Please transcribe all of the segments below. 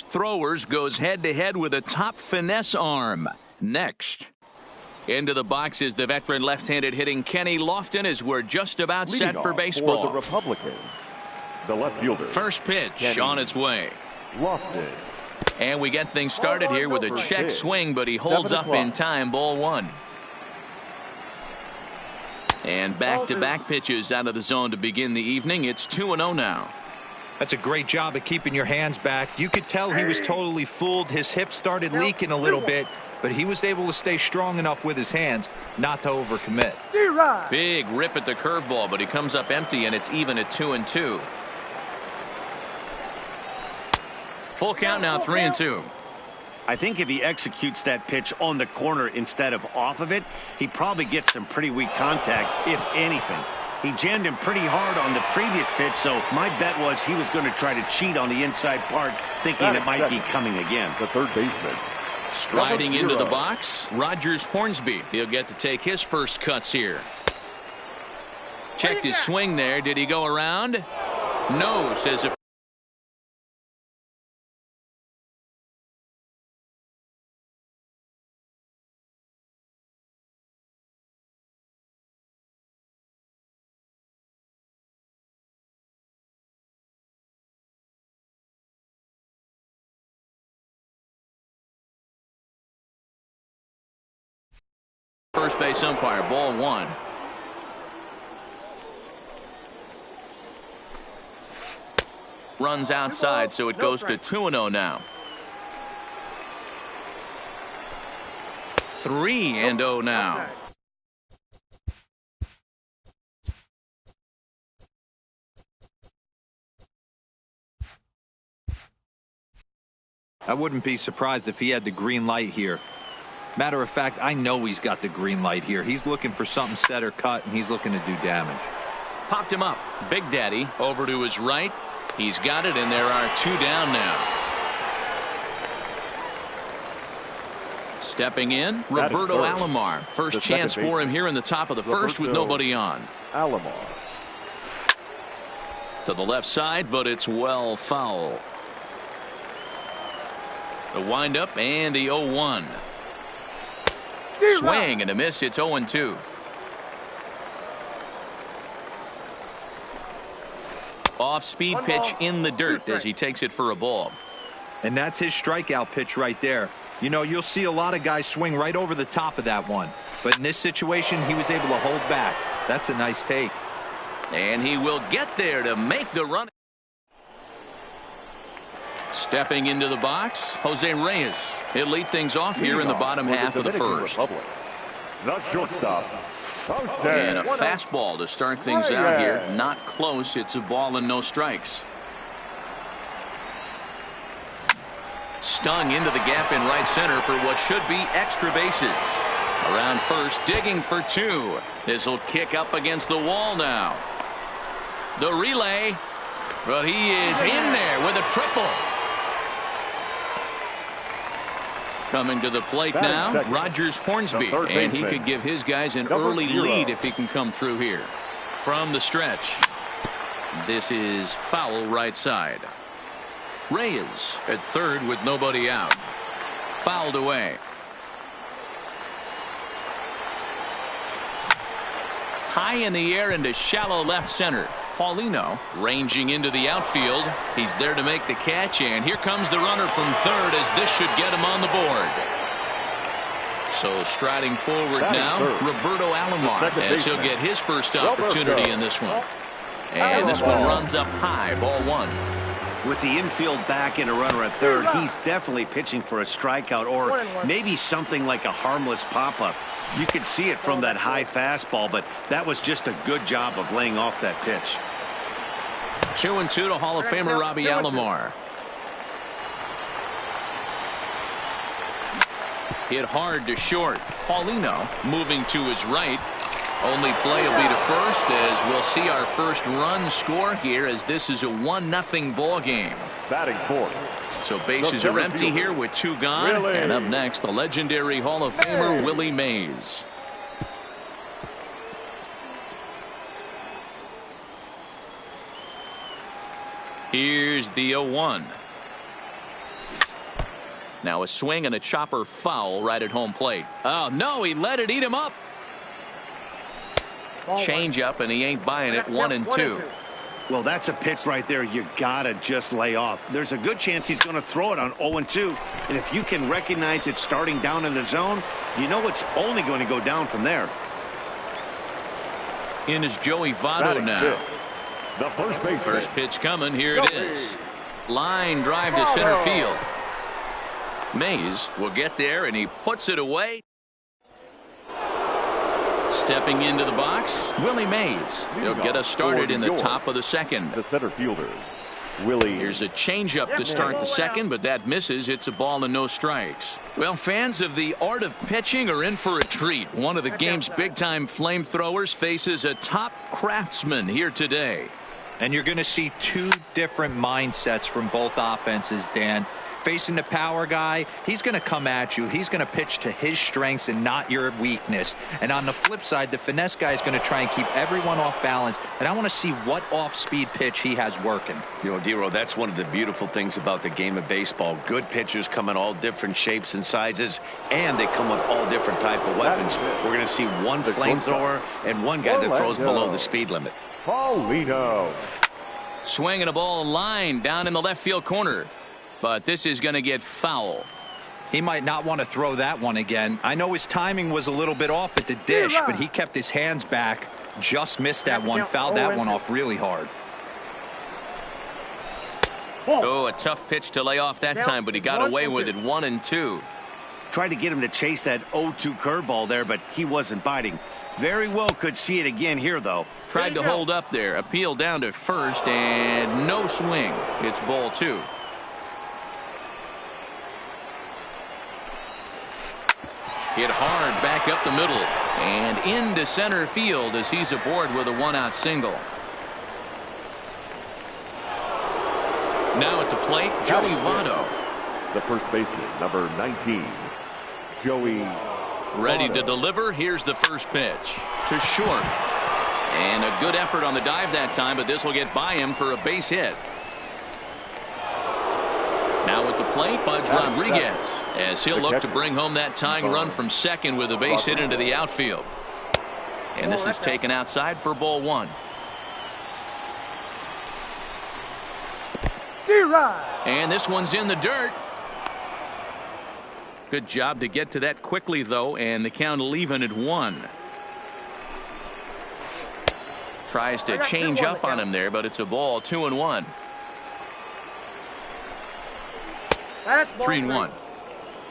throwers goes head-to-head with a top finesse arm. Next. Into the box is the veteran left-handed hitting Kenny Lofton as we're just about set for baseball. For the Republicans, the left fielder. First pitch Kenny on its way. Lofton. And we get things started here with a check swing, but he holds up in time. Ball one. And back-to-back pitches out of the zone to begin the evening. It's 2-0 now. That's a great job of keeping your hands back. You could tell he was totally fooled. His hips started leaking a little bit, but he was able to stay strong enough with his hands not to overcommit. Big rip at the curveball, but he comes up empty, and it's even at 2-2. Full count now, 3-2. I think if he executes that pitch on the corner instead of off of it, he probably gets some pretty weak contact, if anything. He jammed him pretty hard on the previous pitch, so my bet was he was going to try to cheat on the inside part, thinking it might be coming again. The third baseman. Striding into the box, Rogers Hornsby. He'll get to take his first cuts here. Checked his swing there. Did he go around? No, says a first base umpire. Ball one. Runs outside, so it goes to 2-0 now. 3-0 now. I wouldn't be surprised if he had the green light here. Matter of fact, I know he's got the green light here. He's looking for something set or cut, and he's looking to do damage. Popped him up. Big Daddy over to his right. He's got it, and there are two down now. Stepping in, Roberto Alomar. First chance for him here in the top of the first with nobody on. Alomar. To the left side, but it's well foul. The windup and the 0-1. Swing and a miss. It's 0-2. Off-speed pitch in the dirt as he takes it for a ball. And that's his strikeout pitch right there. You know, you'll see a lot of guys swing right over the top of that one. But in this situation, he was able to hold back. That's a nice take. And he will get there to make the run. Stepping into the box, Jose Reyes. He'll lead things off here in the bottom half of the first. The shortstop. And a fastball to start things out here. Not close. It's a ball and no strikes. Stung into the gap in right center for what should be extra bases. Around first, digging for two. This will kick up against the wall now. The relay, but he is in there with a triple. Coming to the plate now, Rogers Hornsby, and he could give his guys an early lead if he can come through here. From the stretch, this is foul right side. Reyes at third with nobody out. Fouled away. High in the air into shallow left center. Paulino ranging into the outfield. He's there to make the catch, and here comes the runner from third as this should get him on the board. So striding forward now, Roberto Alomar, as he'll get his first opportunity in this one. And this one runs up high, ball one. With the infield back and a runner at third, he's definitely pitching for a strikeout or maybe something like a harmless pop-up. You could see it from that high fastball, but that was just a good job of laying off that pitch. 2-2 to Hall of Famer Robbie Alomar. Hit hard to short. Paulino moving to his right. Only play will be to first as we'll see our first run score here as this is a 1-0 ball game. Batting fourth. So bases are empty here with two gone. And up next, the legendary Hall of Famer Willie Mays. Here's the 0-1. Now a swing and a chopper foul right at home plate. Oh, no, he let it eat him up. Change up, and he ain't buying it. 1-2. Well, that's a pitch right there you gotta just lay off. There's a good chance he's going to throw it on 0-2. And if you can recognize it starting down in the zone, you know it's only going to go down from there. In is Joey Votto now. The first baseman. First pitch coming. Here it is. Line drive to center field. Mays will get there, and he puts it away. Stepping into the box, Willie Mays. He'll get us started in the top of the second. The center fielder, Willie. Here's a changeup to start the second, but that misses. It's a ball and no strikes. Well, fans of the art of pitching are in for a treat. One of the game's big-time flamethrowers faces a top craftsman here today. And you're going to see two different mindsets from both offenses, Dan. Facing the power guy, he's going to come at you. He's going to pitch to his strengths and not your weakness. And on the flip side, the finesse guy is going to try and keep everyone off balance. And I want to see what off-speed pitch he has working. You know, Dero, that's one of the beautiful things about the game of baseball. Good pitchers come in all different shapes and sizes, and they come with all different type of weapons. We're going to see one flamethrower and one guy that throws below the speed limit. Paulino. Swinging a ball line down in the left field corner. But this is going to get foul. He might not want to throw that one again. I know his timing was a little bit off at the dish, but he kept his hands back, just missed that one, fouled that one off really hard. Oh, a tough pitch to lay off that time, but he got away with it. 1-2. Tried to get him to chase that 0-2 curveball there, but he wasn't biting. Very well could see it again here, though. Tried to hold up there. Appeal down to first, and no swing. It's ball 2. Hit hard back up the middle and into center field as he's aboard with a one-out single. Now at the plate, Joey Votto. The first baseman, number 19, Joey. Ready to deliver. Here's the first pitch to short. And a good effort on the dive that time, but this will get by him for a base hit. Now at the plate, Pudge Rodriguez, as he'll look to bring home that tying run from second with a base hit into the outfield. And this is taken outside for ball 1. And this one's in the dirt. Good job to get to that quickly, though, and the count will even at 1. Tries to change up on him there, but it's a ball. 2-1. 3-1.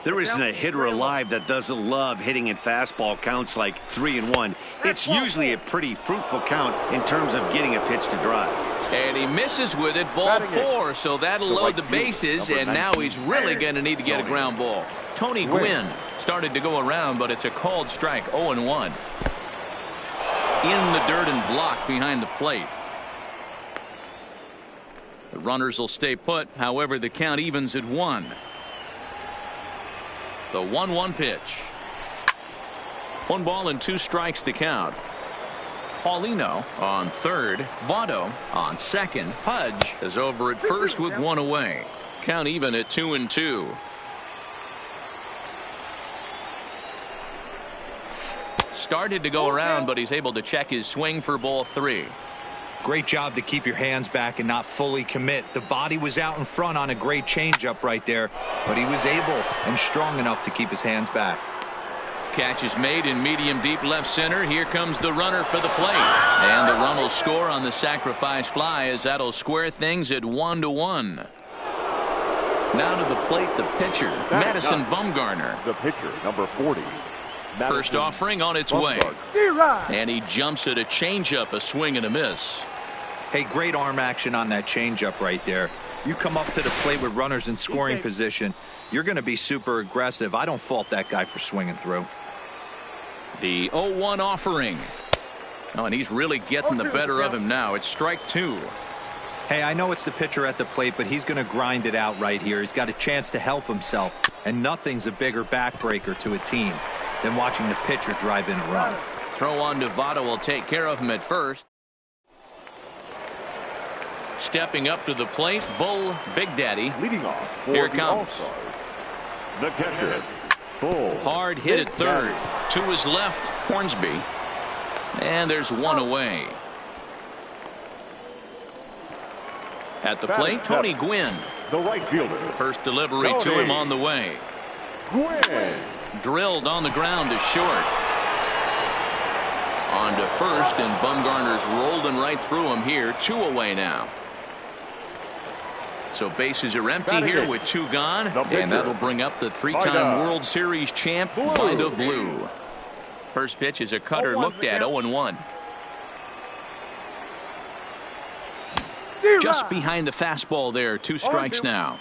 There isn't a hitter alive that doesn't love hitting in fastball counts like 3-1. It's usually a pretty fruitful count in terms of getting a pitch to drive. And he misses with it, ball 4, so that'll load the bases, and now he's really going to need to get a ground ball. Tony Gwynn started to go around, but it's a called strike. 0-1. In the dirt and blocked behind the plate. The runners will stay put. However, the count evens at 1. The 1-1 pitch. 1 ball and 2 strikes to count. Paulino on third. Votto on second. Pudge is over at first with 1 away. Count even at 2-2. Started to go around, but he's able to check his swing for ball 3. Great job to keep your hands back and not fully commit. The body was out in front on a great changeup right there, but he was able and strong enough to keep his hands back. Catch is made in medium deep left center. Here comes the runner for the plate, and the run will score on the sacrifice fly as that'll square things at 1-1. Now to the plate, the pitcher, Madison Bumgarner. The pitcher, number 40. First offering on its way, and he jumps at a changeup, a swing and a miss. Hey, great arm action on that changeup right there. You come up to the plate with runners in scoring position, you're going to be super aggressive. I don't fault that guy for swinging through. The 0-1 offering. Oh, and he's really getting the better of him now. It's strike 2. Hey, I know it's the pitcher at the plate, but he's going to grind it out right here. He's got a chance to help himself, and nothing's a bigger backbreaker to a team than watching the pitcher drive in a run. Throw on to Votto will take care of him at first. Stepping up to the plate, Bull Big Daddy. Leading off for Here it the comes. All-Stars, The catcher, full. Hard hit at third. To his left, Hornsby. And there's one away. At the plate, Tony Gwynn. The right fielder. First delivery Tony to him on the way. Gwynn. Drilled on the ground to short. On to first, and Bumgarner's rolling right through him here. 2 away now. So bases are empty here with 2 gone, and that'll bring up the 3-time World Series champ, Vida Blue. First pitch is a cutter looked at, 0-1. Just behind the fastball there, 2 strikes now.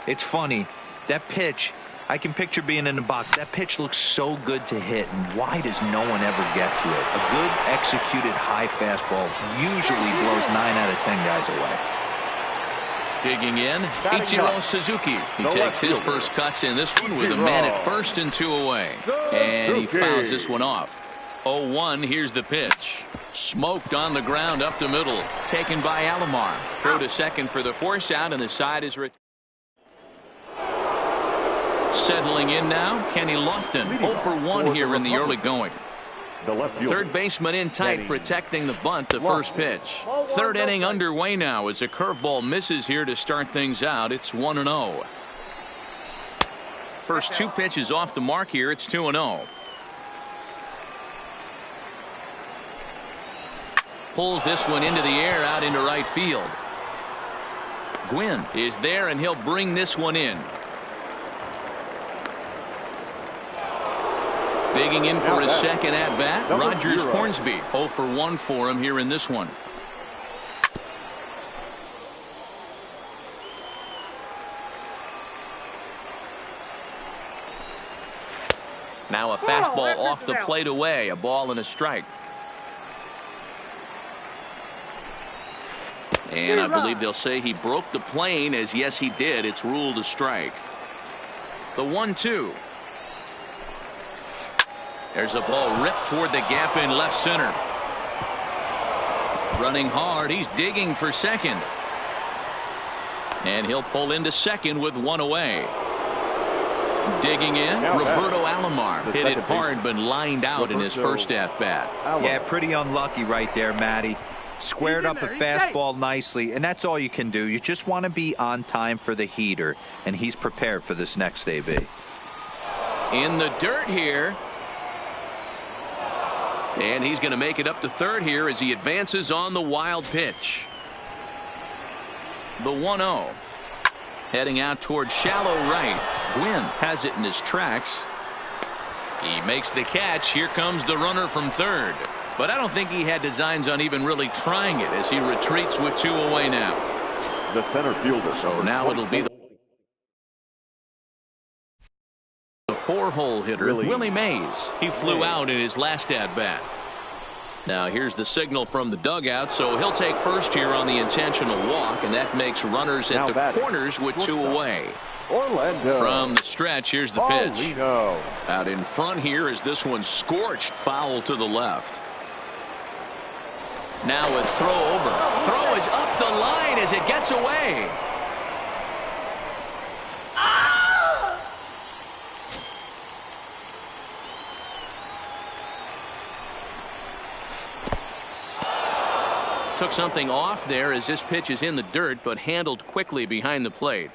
It's funny, that pitch, I can picture being in the box. That pitch looks so good to hit, and why does no one ever get to it? A good executed high fastball usually blows 9 out of 10 guys away. Digging in, Ichiro Suzuki. He takes his first cuts in this one with a man at first and 2 away. And he fouls this one off. 0-1, here's the pitch. Smoked on the ground up the middle. Taken by Alomar. Throw to second for the force out, and the side is settling in now, Kenny Lofton. 0-for-1 here in the early going. Third baseman in tight, protecting the bunt, the first pitch. Third inning underway now as a curveball misses here to start things out. It's 1-0. First 2 pitches off the mark here. It's 2-0. Pulls this one into the air out into right field. Gwynn is there, and he'll bring this one in. Digging in for his second at-bat, Rogers Hornsby. 0-for-1 for him here in this one. Now a fastball off the plate away. A ball and a strike. And I believe they'll say he broke the plane, as yes he did. It's ruled a strike. The 1-2. There's a ball ripped toward the gap in left center. Running hard. He's digging for second. And he'll pull into second with 1 away. Digging in, Roberto Alomar. Hit it hard, but lined out in his first at-bat. Yeah, pretty unlucky right there, Matty. Squared up a fastball nicely, and that's all you can do. You just want to be on time for the heater, and he's prepared for this next AB. In the dirt here. And he's going to make it up to third here as he advances on the wild pitch. The 1-0. Heading out towards shallow right. Gwynn has it in his tracks. He makes the catch. Here comes the runner from third. But I don't think he had designs on even really trying it as he retreats with 2 away now. The center fielder. So now it'll be the 4-hole hitter, Willie Mays. He flew out in his last at-bat. Now here's the signal from the dugout, so he'll take first here on the intentional walk, and that makes runners at the corners with 2 away. Orlando. From the stretch, here's the pitch. Paulino. Out in front here is this one scorched foul to the left. Now a throw over. Throw is up the line as it gets away. Took something off there as this pitch is in the dirt, but handled quickly behind the plate.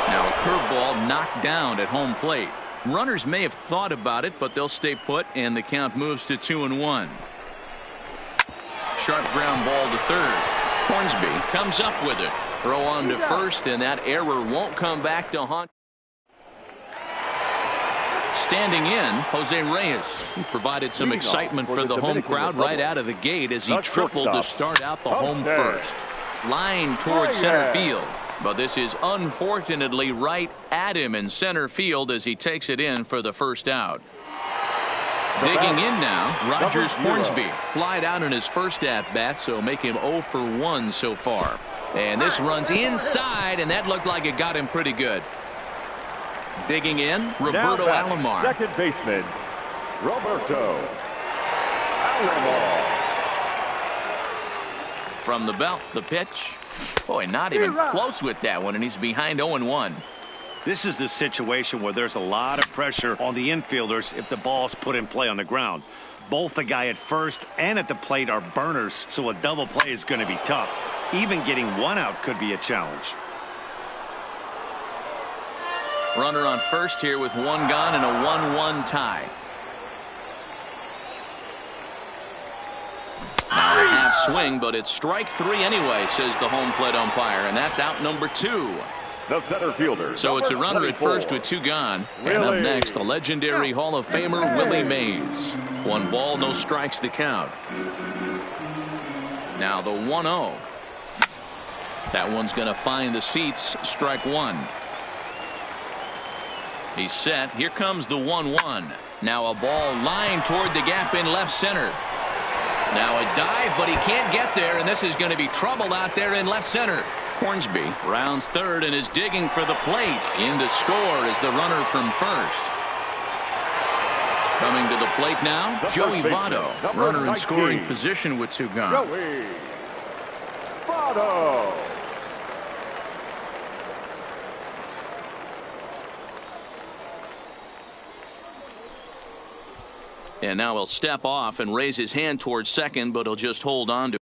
Now a curveball knocked down at home plate. Runners may have thought about it, but they'll stay put, and the count moves to 2-1. Sharp ground ball to third. Hornsby comes up with it. Throw on to first, and that error won't come back to haunt. Standing in, Jose Reyes. He provided some excitement for the home crowd right out of the gate as he tripled to start out the home first. Line towards center field. But this is unfortunately right at him in center field as he takes it in for the first out. Digging in now, Rogers Hornsby. Flied out in his first at-bat, so make him 0-for-1 so far. And this runs inside, and that looked like it got him pretty good. Digging in, Roberto Alomar. Second baseman, Roberto Alomar. From the belt, the pitch. Boy, not even close with that one, and he's behind 0-1. This is the situation where there's a lot of pressure on the infielders if the ball's put in play on the ground. Both the guy at first and at the plate are burners, so a double play is going to be tough. Even getting one out could be a challenge. Runner on first here with one gone and a 1-1 tie. Now a half swing, but it's strike three anyway, says the home plate umpire, and that's out number 2. The center fielder. So it's a runner at first with 2 gone. And up next, the legendary Hall of Famer Willie Mays. 1 ball, no strikes to count. Now the 1-0. That one's going to find the seats. Strike 1. He's set. Here comes the 1-1. Now a ball lined toward the gap in left center. Now a dive, but he can't get there, and this is going to be trouble out there in left center. Hornsby rounds third and is digging for the plate. In to score is the runner from first. Coming to the plate now, Joey Votto, runner in scoring position with 2 gone. Joey Votto. And now he'll step off and raise his hand towards second, but he'll just hold on to